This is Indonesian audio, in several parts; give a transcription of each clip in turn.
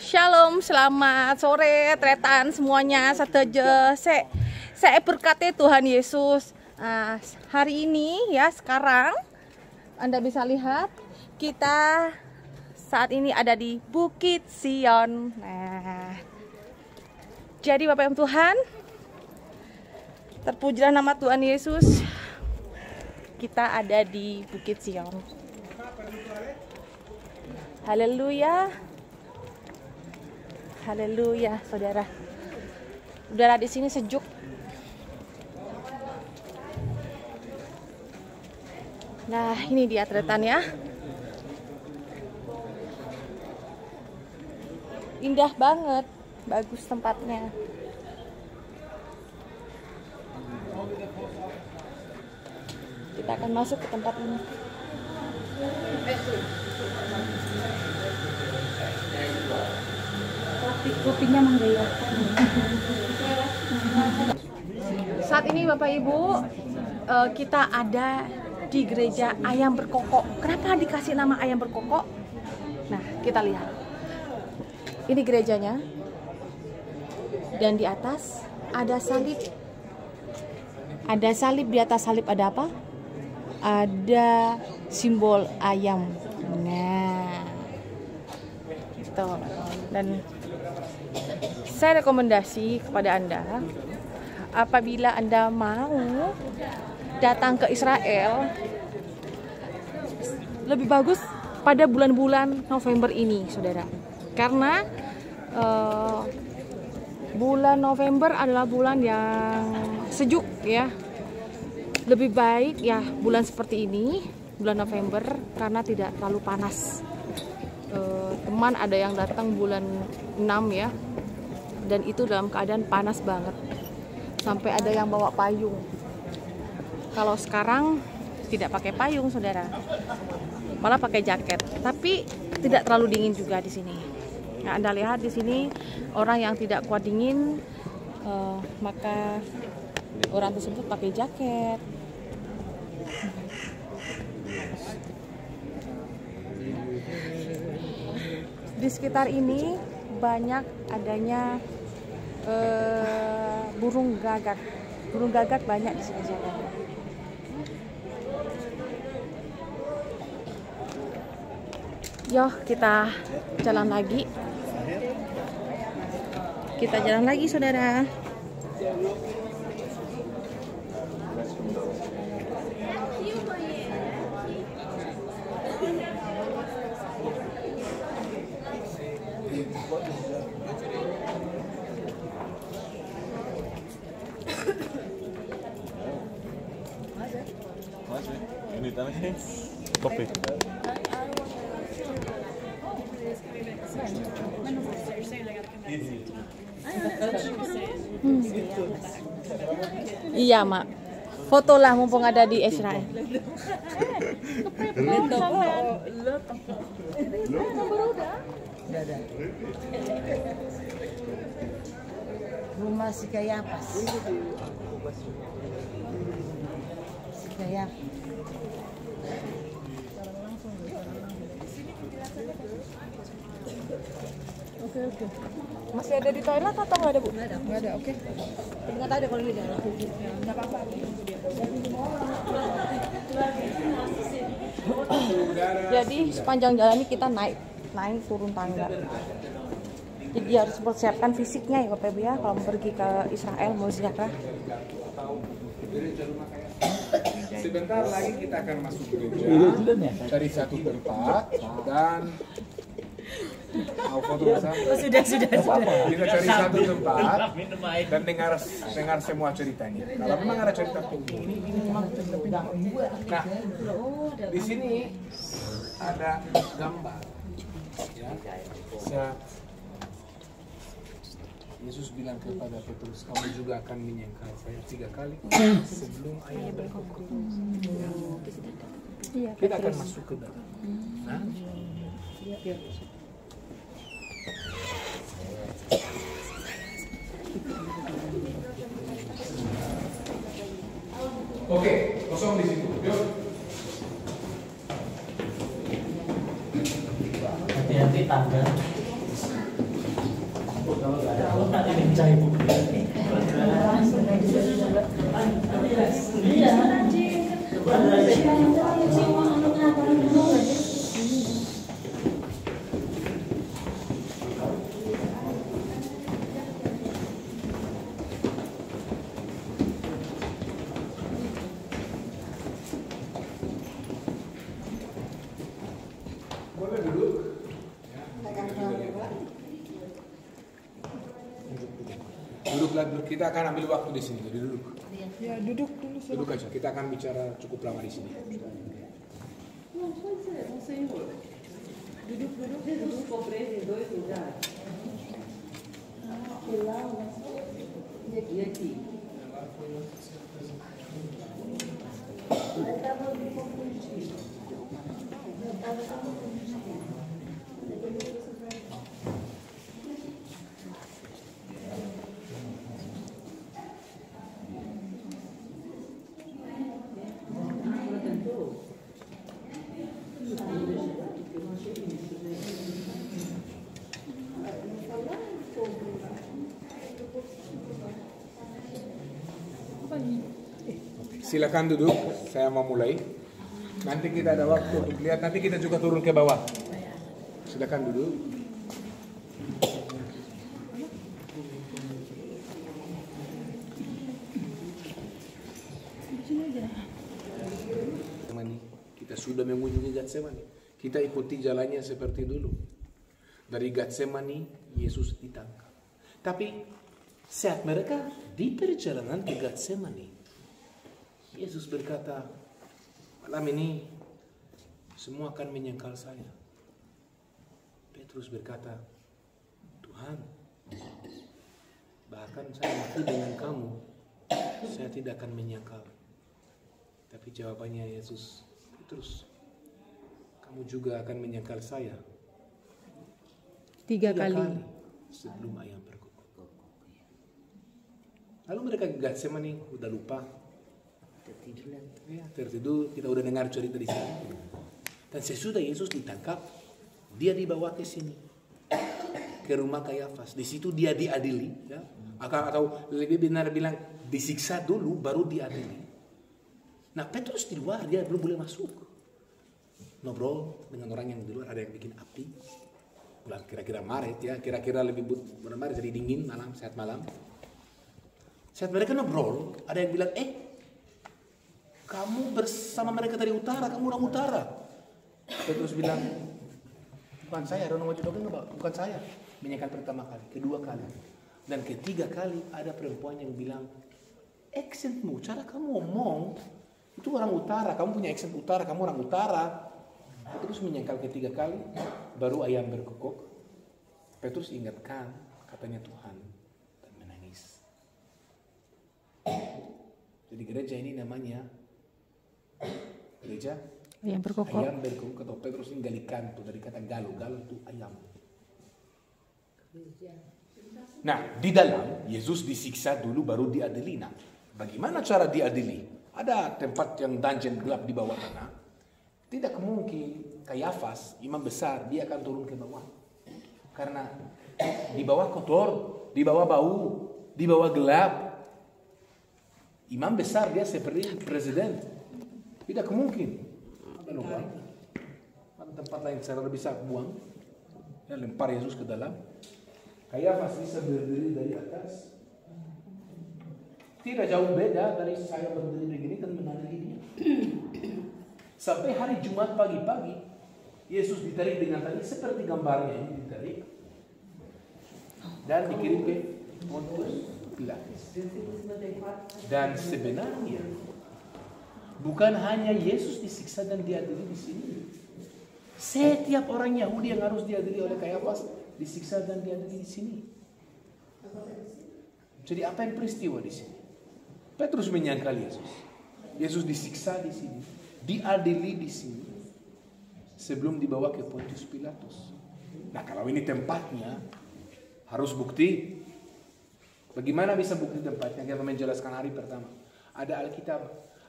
Shalom, selamat sore tretan semuanya. Sateje saya berkati Tuhan Yesus. Hari ini ya, sekarang Anda bisa lihat kita saat ini ada di Bukit Sion. Jadi Bapak Ibu Tuhan, terpujilah nama Tuhan Yesus. Kita ada di Bukit Sion. Haleluya. Haleluya, saudara. Udara di sini sejuk. Nah, ini dia tretan ya. Indah banget, bagus tempatnya. Kita akan masuk ke tempat ini. Kopinya menggaya. Saat ini Bapak Ibu, kita ada di gereja ayam berkokok. Kenapa dikasih nama ayam berkokok? Nah, kita lihat. Ini gerejanya. Dan di atas ada salib. Ada salib, di atas salib ada apa? Ada simbol ayam. Nah, gitu. Dan saya rekomendasi kepada Anda, apabila Anda mau datang ke Israel, lebih bagus pada bulan-bulan November ini, saudara. Karena bulan November adalah bulan yang sejuk ya. Lebih baik ya bulan seperti ini, bulan November, karena tidak terlalu panas. Teman ada yang datang bulan 6 ya, dan itu dalam keadaan panas banget, sampai ada yang bawa payung. Kalau sekarang tidak pakai payung, saudara, malah pakai jaket, tapi tidak terlalu dingin juga di sini. Nah, Anda lihat di sini orang yang tidak kuat dingin, maka orang tersebut pakai jaket. Di sekitar ini banyak adanya burung gagak. Burung gagak banyak di sini, saudara. Yo, kita jalan lagi. Kita jalan lagi, saudara. Ini también kopi. Iya, Mak. Fotolah mumpung ada di Israel. Rumah si Kayapas. Si Kayapas. Oke. Masih ada di toilet atau nggak ada, Bu? Nggak ada, oke. Nggak ada kalau ini jalan. Nggak apa-apa. Jadi sepanjang jalan ini kita naik turun tangga. Jadi harus mempersiapkan fisiknya ya Bapak Ibu ya, kalau mau pergi ke Israel, mau ziarah. Sebentar lagi kita akan masuk gereja dari satu tempat dan mau foto bersama. Sudah. Kita cari satu tempat dan dengar semua ceritanya. Kalau memang ada cerita ini memang cerita pinggir. Nah, di sini ada gambar. Ya, saat Yesus bilang kepada Petrus, kamu juga akan menyangkal saya 3 kali sebelum ayam berkokok. Kita akan masuk ke dalam. Nah, oke, kosong di situ. Yuk. Hati-hati tangga. Boleh duduk. Duduklah dulu. Kita akan ambil waktu di sini. Jadi duduk. Ya, duduk dulu. Duduk aja. Kita akan bicara cukup lama di sini. Silakan duduk, saya mau mulai. Nanti kita ada waktu untuk lihat, nanti kita juga turun ke bawah. Silakan duduk. Kita sudah mengunjungi Getsemani. Kita ikuti jalannya seperti dulu. Dari Getsemani, Yesus ditangkap. Tapi saat mereka di perjalanan ke Getsemani, Yesus berkata, malam ini semua akan menyangkal saya. Petrus berkata, Tuhan, bahkan saya mati dengan kamu, saya tidak akan menyangkal. Tapi jawabannya Yesus, Petrus, kamu juga akan menyangkal saya. Tiga kali sebelum ayam berkokok. Lalu mereka ke Getsemani, udah lupa. Tertidur, kita udah dengar cerita di sini. Dan sesudah Yesus ditangkap, dia dibawa ke sini, ke rumah Kayafas. Di situ dia diadili, ya. Atau lebih benar bilang disiksa dulu, baru diadili. Nah, Petrus di luar, dia belum boleh masuk. Ngobrol dengan orang yang di luar, ada yang bikin api. Bulan kira-kira Maret, ya, kira-kira lebih bulan Maret, jadi dingin malam, saat malam. Saat mereka ngobrol, ada yang bilang, kamu bersama mereka dari utara, kamu orang utara. Petrus bilang, bukan saya, bukan saya. Menyangkal pertama kali, kedua kali, dan ketiga kali ada perempuan yang bilang, aksenmu, cara kamu ngomong itu orang utara, kamu punya aksen utara, kamu orang utara. Petrus menyangkal ketiga kali, baru ayam berkokok. Petrus ingatkan katanya Tuhan dan menangis. Jadi gereja ini namanya gereja ayam berkokok. Ayam berkokok atau Petrus ini galikan tuh dari kata galo itu ayam. Nah, di dalam Yesus disiksa dulu baru diadili. Nah, bagaimana cara diadili? Ada tempat yang dungeon gelap di bawah tanah. Tidak mungkin Kayafas, imam besar, dia akan turun ke bawah. Karena di bawah kotor, di bawah bau, di bawah gelap. Imam besar dia seperti presiden. Tidak mungkin. Ada lubang. Ada tempat lain cara bisa buang. Ya, lempar Yesus ke dalam. Kayafas bisa berdiri dari atas. Tidak jauh beda dari saya berdiri begini dan menandingi dia. Sampai hari Jumat pagi-pagi, Yesus ditarik dengan tali seperti gambarnya ini ditarik dan dikirim ke Pontius Pilatus. Dan sebenarnya bukan hanya Yesus disiksa dan diadili di sini. Setiap orang Yahudi yang harus diadili oleh Kayafas disiksa dan diadili di sini. Jadi apa yang peristiwa di sini? Petrus menyangkal Yesus. Yesus disiksa di sini, diadili di sini, sebelum dibawa ke Pontius Pilatus. Nah, kalau ini tempatnya, harus bukti. Bagaimana bisa bukti tempatnya? Kita menjelaskan hari pertama. Ada Alkitab,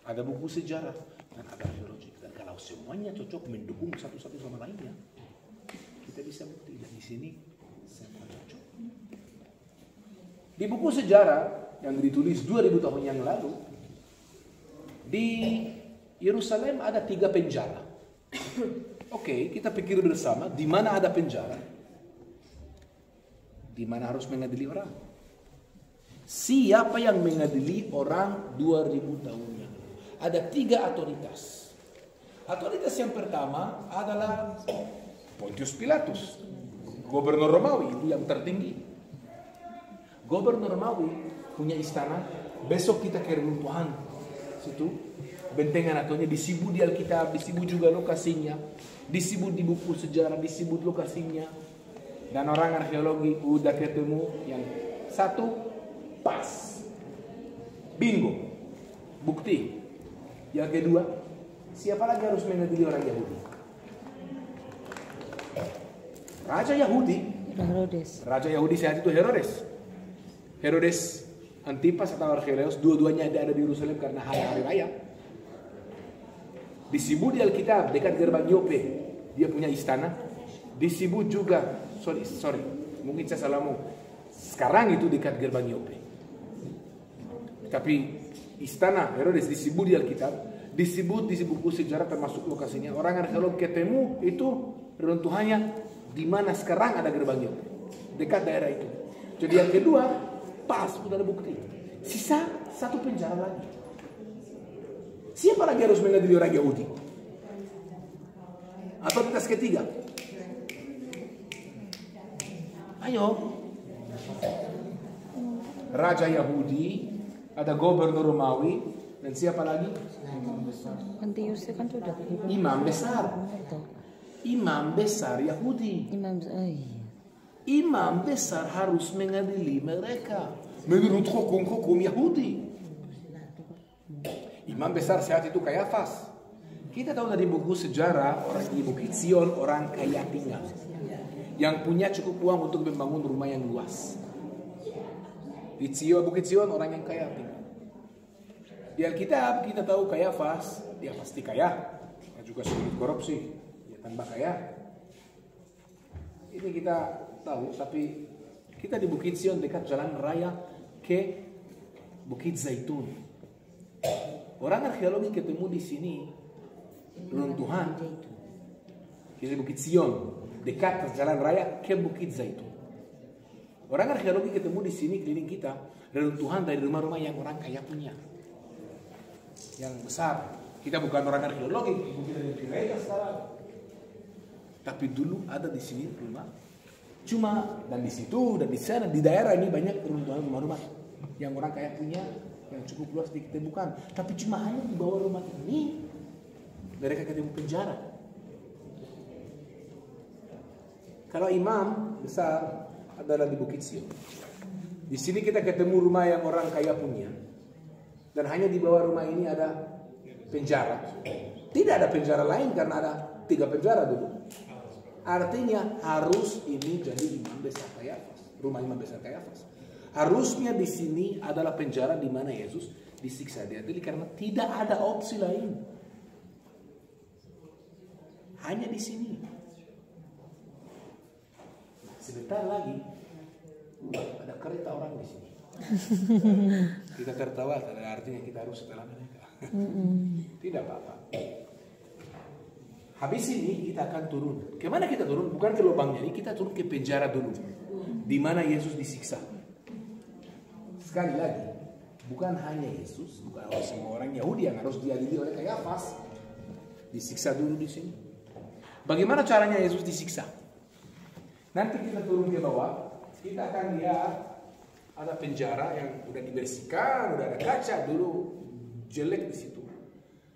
ada buku sejarah, dan ada arkeologi. Dan kalau semuanya cocok mendukung satu-satu sama lainnya, kita bisa bukti. Dan di sini semua cocok. Di buku sejarah yang ditulis 2000 tahun yang lalu, di Yerusalem ada 3 penjara. Oke, kita pikir bersama, di mana ada penjara? Di mana harus mengadili orang? Siapa yang mengadili orang 2000 tahun yang lalu? Ada 3 otoritas. Otoritas yang pertama adalah Pontius Pilatus, gubernur Romawi, itu yang tertinggi. Gubernur Romawi punya istana. Besok kita ke runtuhan situ, bentengan atunya disebut di Alkitab, disebut juga lokasinya, disebut di buku sejarah, disebut lokasinya. Dan orang arkeologi udah ketemu yang satu pas, bingo, bukti. Yang kedua, siapa lagi harus mengadili orang Yahudi? Raja Yahudi. Herodes. Raja Yahudi saat itu Herodes. Herodes Antipas atau Archelaus, dua-duanya ada di Yerusalem karena hari raya. Disebut di Alkitab dekat gerbang Yope, dia punya istana. Disebut juga, sorry, mungkin saya salah ngomong. Sekarang itu dekat gerbang Yope. Tapi istana Herodes disebut di Alkitab, disebut di buku sejarah termasuk lokasinya. Orang arkeolog ketemu itu reruntuhannya di mana sekarang ada gerbang Yope, dekat daerah itu. Jadi yang kedua, pas sudah ada bukti. Sisa satu penjara lagi. Siapa lagi harus mengadili orang Yahudi? Otoritas ketiga. Ayo. Raja Yahudi, ada gubernur Romawi, dan siapa lagi? Pontius kan sudah. Imam besar. Imam besar Yahudi. Imam besar harus mengadili mereka menurut hukum Yahudi. Imam besar saat itu Kayafas. Kita tahu dari buku sejarah, orang di Bukit Sion orang kaya tinggal, yang punya cukup uang untuk membangun rumah yang luas. Di Bukit Sion orang yang kaya tinggal. Di Alkitab kita tahu Kayafas, dia pasti kaya, dia juga sulit korupsi, dia tambah kaya. Ini kita tahu, tapi kita di Bukit Sion dekat jalan raya ke Bukit Zaitun. Orang arkeologi ketemu di sini runtuhan di Bukit Sion dekat jalan raya ke Bukit Zaitun. Orang arkeologi ketemu di sini keliling kita runtuhan dari rumah-rumah yang orang kaya punya, yang besar. Kita bukan orang arkeologi, mungkin ada mereka sekarang. Tapi dulu ada di sini rumah. Cuma dan di situ dan di sana di daerah ini banyak runtuhan rumah-rumah yang orang kaya punya, yang cukup luas ditemukan. Tapi cuma hanya di bawah rumah ini mereka ketemu penjara. Kalau imam besar adalah di Bukit Sion. Di sini kita ketemu rumah yang orang kaya punya, dan hanya di bawah rumah ini ada penjara. Tidak ada penjara lain karena ada 3 penjara dulu. Artinya harus ini jadi imam besar Kayafas, rumah imam besar Kayafas. Harusnya di sini adalah penjara di mana Yesus disiksa diadili karena tidak ada opsi lain. Hanya di sini. Sebentar lagi ada kereta orang di sini. Kita tertawa, artinya kita harus setelah mereka. Tidak apa-apa. Habis ini kita akan turun. Kemana kita turun? Bukan ke lubangnya ini, kita turun ke penjara dulu, di mana Yesus disiksa. Sekali lagi, bukan hanya Yesus, bukan semua orang Yahudi yang harus diadili oleh Kayafas. Disiksa dulu di sini. Bagaimana caranya Yesus disiksa? Nanti kita turun ke bawah, kita akan lihat ada penjara yang udah dibersihkan, udah ada kaca dulu jelek di situ.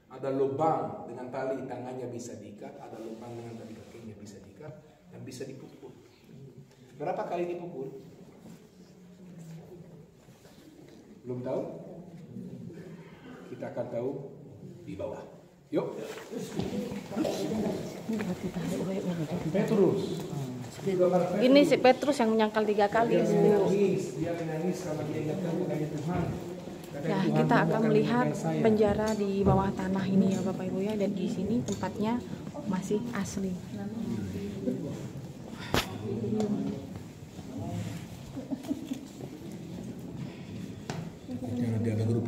Ada lubang dengan tali tangannya bisa diikat, ada lubang dengan tali kakinya bisa diikat, dan bisa dipukul. Berapa kali dipukul? Belum tahu? Kita akan tahu di bawah. Yuk. Petrus. Ini si Petrus yang menyangkal 3 kali. Dia menangis karena dia ingat Tuhan. Ya, kita akan melihat penjara di bawah tanah ini ya Bapak Ibu ya, dan di sini tempatnya masih asli.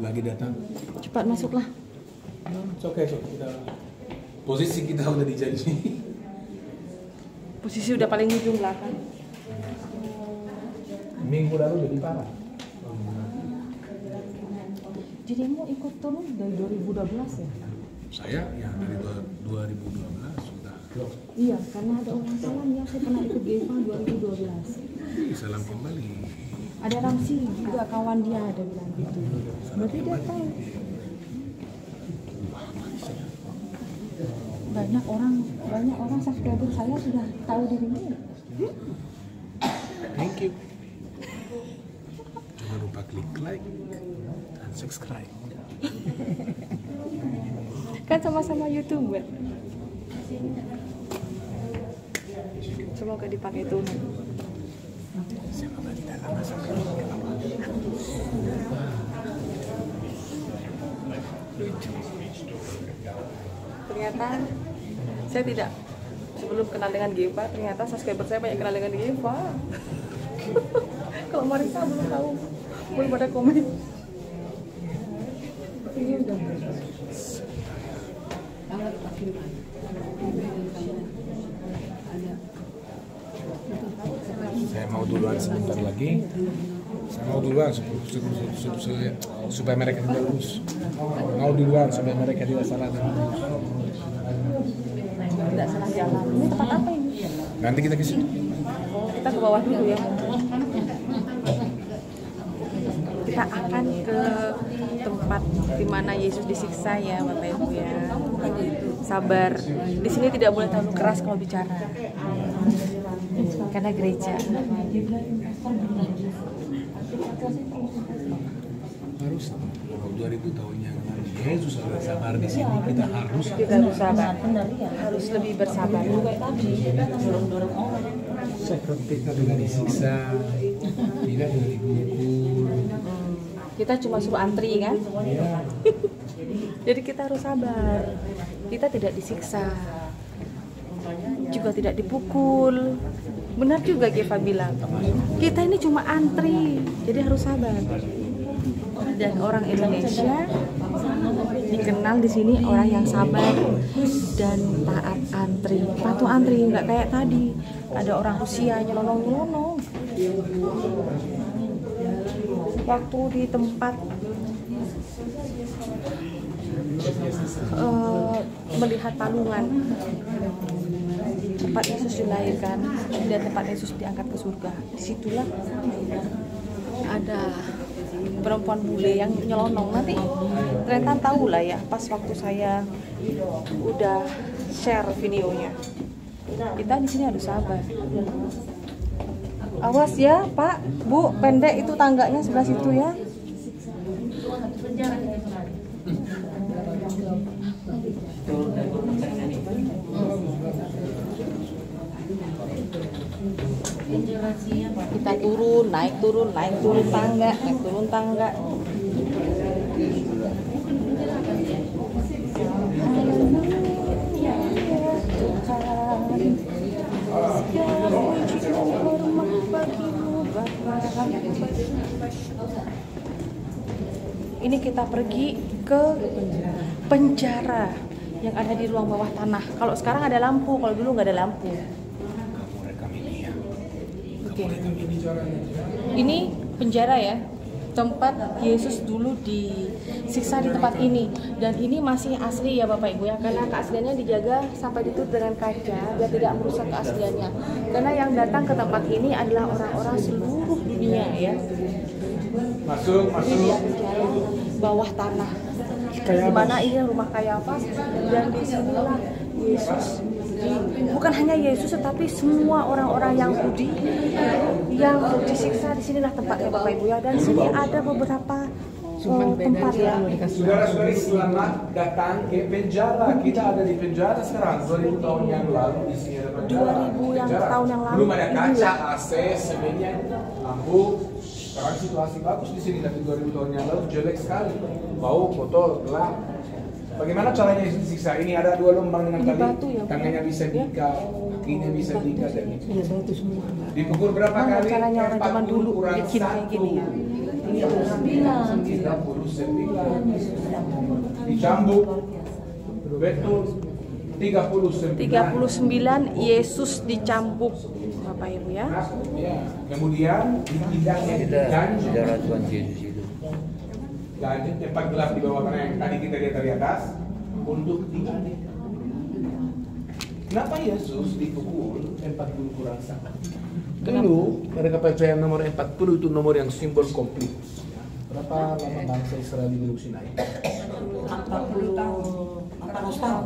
lagi datang. Cepat masuklah. Oke, kita posisi kita udah dijanji. Posisi udah paling ujung belakang. Minggu lalu lebih parah. Jadi mau ikut turun dari 2012 ya? Saya ya dari 2012 sudah. Iya, karena ada orang salam ya, saya pernah ikut GEVA 2012. Salam kembali. Ada Ramsi juga kawan dia ada bilang gitu. Berarti dia tahu. Banyak orang subscriber saya sudah tahu dirimu. Thank you. Jangan lupa klik like dan subscribe. Kan sama-sama YouTuber. Semoga dipakai Tuhan. Semoga tidak lama sampai Ternyata saya tidak sebelum kenal dengan Geva, ternyata subscriber saya banyak kenal dengan Geva. Kalau Marisa belum tahu, belum pada komen. Ini udah. Saya mau duluan sebentar lagi. Saya mau duluan supaya mereka tidak lulus. Mau duluan supaya mereka tidak salah dan lulus. Tidak salah jalan. Ini tempat apa ini? Nanti kita ke situ. Oh, kita ke bawah dulu ya. Kita akan ke tempat di mana Yesus disiksa ya, Bapak Ibu ya. Sabar. Di sini tidak boleh terlalu keras kalau bicara. Karena gereja. Harus 2000 tahun yang lalu Yesus sudah sabar di sini, kita harus sabar. Harus lebih bersabar. kita tidak disiksa, tidak dipukul. Kita cuma suruh antri kan? Ya. Jadi kita harus sabar. Kita tidak disiksa, juga tidak dipukul. Benar juga Geva bilang, kita ini cuma antri, jadi harus sabar. Dan orang Indonesia dikenal di sini orang yang sabar dan taat antri, patuh antri, nggak kayak tadi ada orang Rusia nyelonong-nyelonong. Waktu di tempat melihat palungan, tempat Yesus dilahirkan dan tempat Yesus diangkat ke surga, disitulah ada perempuan bule yang nyelonong. Nanti Rentan tahu lah ya, pas waktu saya udah share videonya. Kita di sini harus sabar. Awas ya Pak, Bu, pendek itu tangganya sebelah situ ya. Kita turun, naik turun tangga, naik turun tangga. Ini kita pergi ke penjara yang ada di ruang bawah tanah. Kalau sekarang ada lampu, kalau dulu nggak ada lampu. Oke. Ini penjara ya, tempat Yesus dulu disiksa di tempat ini. Dan ini masih asli ya Bapak Ibu ya, karena keasliannya dijaga sampai ditutup dengan kaca biar tidak merusak keasliannya. Karena yang datang ke tempat ini adalah orang-orang seluruh dunia ya. Masuk. Ini dia penjara bawah tanah. Di mana ini rumah Kayafas, dan di sinilah Yesus. Bukan hanya Yesus, tetapi semua orang-orang Yahudi yang disiksa di sinilah tempatnya Bapak Ibu ya. Dan sini ada beberapa tempat ya. Saudara-saudari, selamat datang ke penjara. Kita ada di penjara sekarang. 2000 tahun yang lalu di sini ada penjara. 2000 tahun yang lalu. Belum ada kaca, AC, semennya, lampu. Sekarang situasi bagus di sini, tapi 2000 tahun yang lalu jelek sekali. Bau, kotor, gelap. Bagaimana caranya Yesus disiksa? Ini ada 2 lubang dengan tali, ya, tangannya bisa diikat, kakinya bisa diikat, dan Iya, batu semua. dipukul berapa kali? Caranya orang zaman dulu 40 kurang bikin kayak gini ya. 1. Dicambuk. Betul. 39. 39 Yesus dicambuk, Bapak Ibu ya. Kemudian dipindahnya dan Saudara Tuhan Yesus itu. dan tempat gelap di bawah tanah yang tadi kita lihat di atas untuk diadil. Kenapa Yesus dipukul 40 kurang 1? Dulu mereka percaya nomor 40 itu nomor yang simbol komplit. Berapa lama bangsa Israel di Gunung Sinai? 40 tahun. 40 tahun.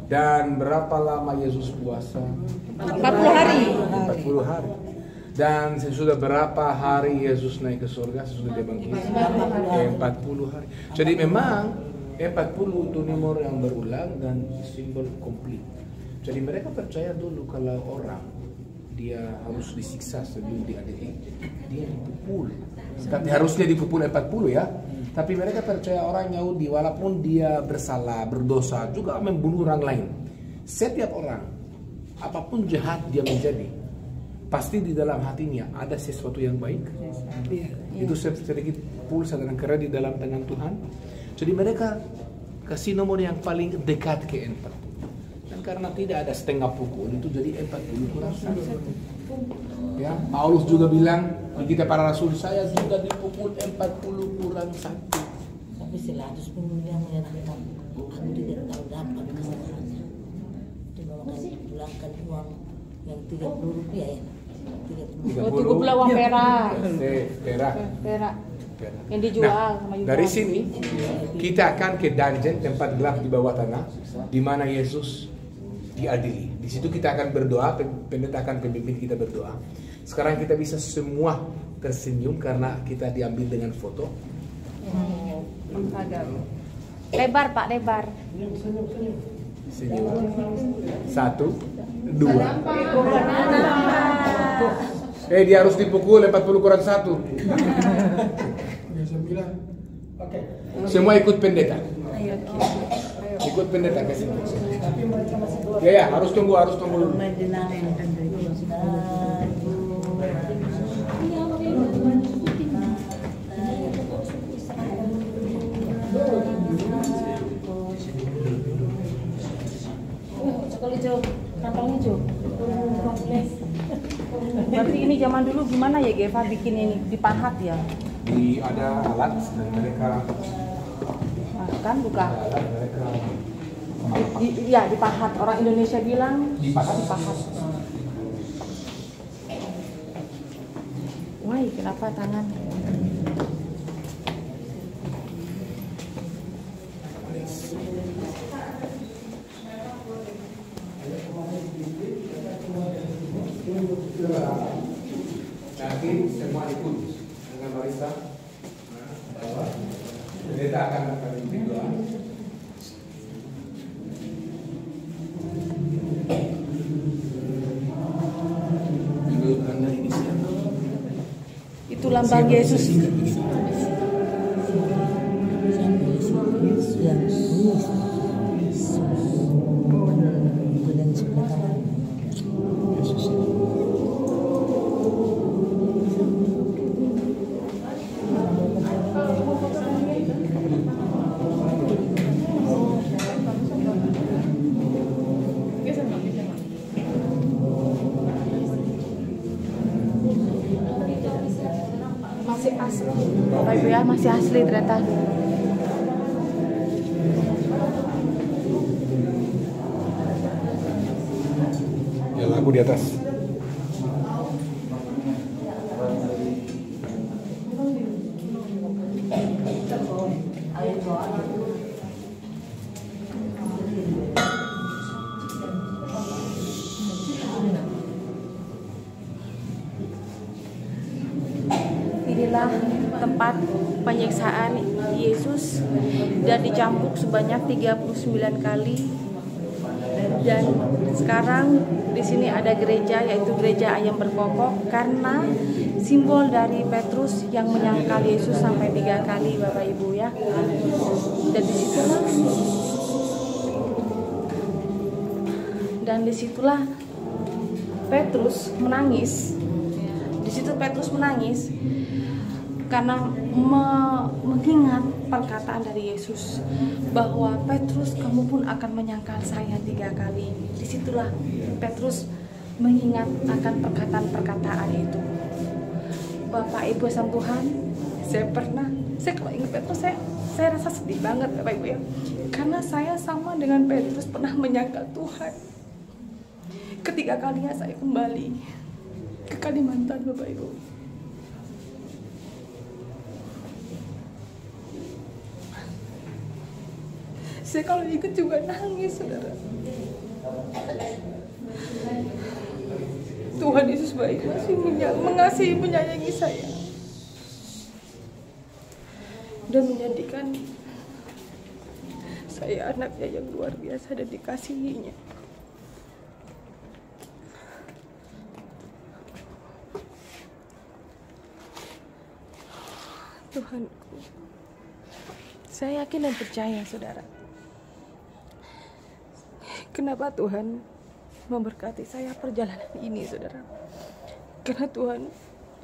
Dan berapa lama Yesus puasa? 40 hari. 40 hari. Dan sesudah berapa hari Yesus naik ke surga sesudah dia bangkit? 40 hari. Jadi memang 40 itu nomor yang berulang dan simbol komplit. Jadi mereka percaya dulu kalau orang dia harus disiksa sebelum diadili, dia dipukul. Tapi harusnya dipukul 40 ya. Tapi mereka percaya orang Yahudi walaupun dia bersalah, berdosa juga membunuh orang lain. Setiap orang apapun jahat dia menjadi, pasti di dalam hatinya ada sesuatu yang baik. Itu sedikit pulsa dan karena di dalam tangan Tuhan. Jadi mereka kasih nomor yang paling dekat ke 40. Dan karena tidak ada setengah pukul itu jadi 40 kurang 1. Ya, Paulus juga bilang di kitab para rasul, saya sudah dipukul 40 kurang 1. Tapi 100 pun yang menyenangkan. Aku tidak tahu dapat kesalahannya. Cuma akan dipulangkan uang yang 30 rupiah ya. 30. Oh, itu pula uang perak. Perak. Perak. Yang dijual sama Yuda. Dari sini kita akan ke dungeon, tempat gelap di bawah tanah di mana Yesus diadili. Di situ kita akan berdoa, pendeta akan pemimpin kita berdoa. Sekarang kita bisa semua tersenyum karena kita diambil dengan foto. Lebar Pak, lebar. Senyum. 1, 2. Dia harus dipukul 40 kurang 1. Semua ikut pendeta. Ikut pendeta ke sini. Ya, harus tunggu dulu. Berarti ini zaman dulu gimana ya Geva bikin ini? Dipahat ya? Ada alat dan mereka Kan bukan? alat mereka Iya dipahat. Orang Indonesia bilang dipahat. Wah, kenapa tangan? Nanti semua ikut dengan barista. Pendeta akan memimpin doa. Menurut Anda ini siapa? Itu lambang Yesus. Masih asli. Bapak Ibu ya, masih asli ternyata. Ya, lagu di atas. Inilah tempat penyiksaan Yesus dan dicambuk sebanyak 39 kali. Dan sekarang di sini ada gereja, yaitu gereja ayam berkokok, karena simbol dari Petrus yang menyangkal Yesus sampai 3 kali, Bapak Ibu ya. Dan disitulah Petrus menangis. Di situ Petrus menangis karena mengingat perkataan dari Yesus bahwa Petrus, kamu pun akan menyangkal saya 3 kali. Disitulah Petrus mengingat akan perkataan-perkataan itu. Bapak Ibu sama Tuhan, saya kalau ingat Petrus saya rasa sedih banget Bapak Ibu ya, karena saya sama dengan Petrus pernah menyangkal Tuhan. Ketiga kalinya saya kembali ke Kalimantan Bapak Ibu. Saya kalau ikut juga nangis, saudara. Tuhan Yesus baik, masih mengasihi, menyayangi saya, dan menjadikan saya anaknya yang luar biasa dan dikasihinya. Tuhanku, saya yakin dan percaya, saudara. Kenapa Tuhan memberkati saya perjalanan ini, saudara? Karena Tuhan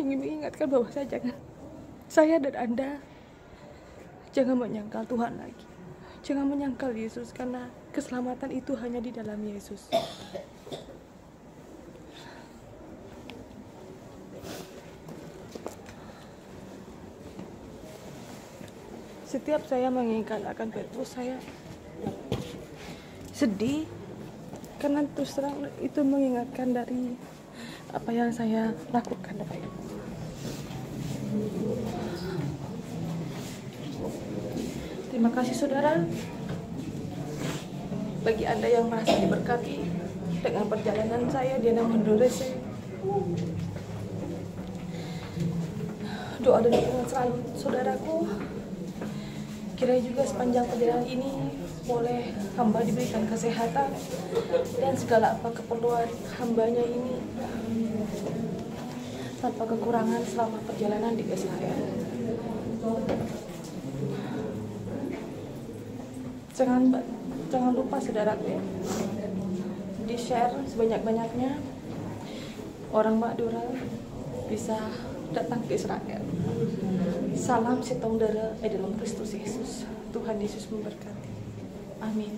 ingin mengingatkan bahwa saya dan Anda jangan menyangkal Tuhan lagi. Jangan menyangkal Yesus, karena keselamatan itu hanya di dalam Yesus. Setiap saya mengingat akan Petrus, saya sedih, karena terus terang itu mengingatkan dari apa yang saya lakukan, Bapak Ibu. Terima kasih, saudara. Bagi Anda yang merasa diberkati dengan perjalanan saya di Indonesia, doa dan dukungan selalu saudaraku. Kiranya juga sepanjang perjalanan ini boleh hamba diberikan kesehatan dan segala apa keperluan hambanya ini tanpa kekurangan selama perjalanan di Israel. Jangan lupa, saudaraku, di-share sebanyak-banyaknya orang Madura bisa datang ke Israel. Salam sitong dara dalam Kristus Yesus. Tuhan Yesus memberkati. Amin.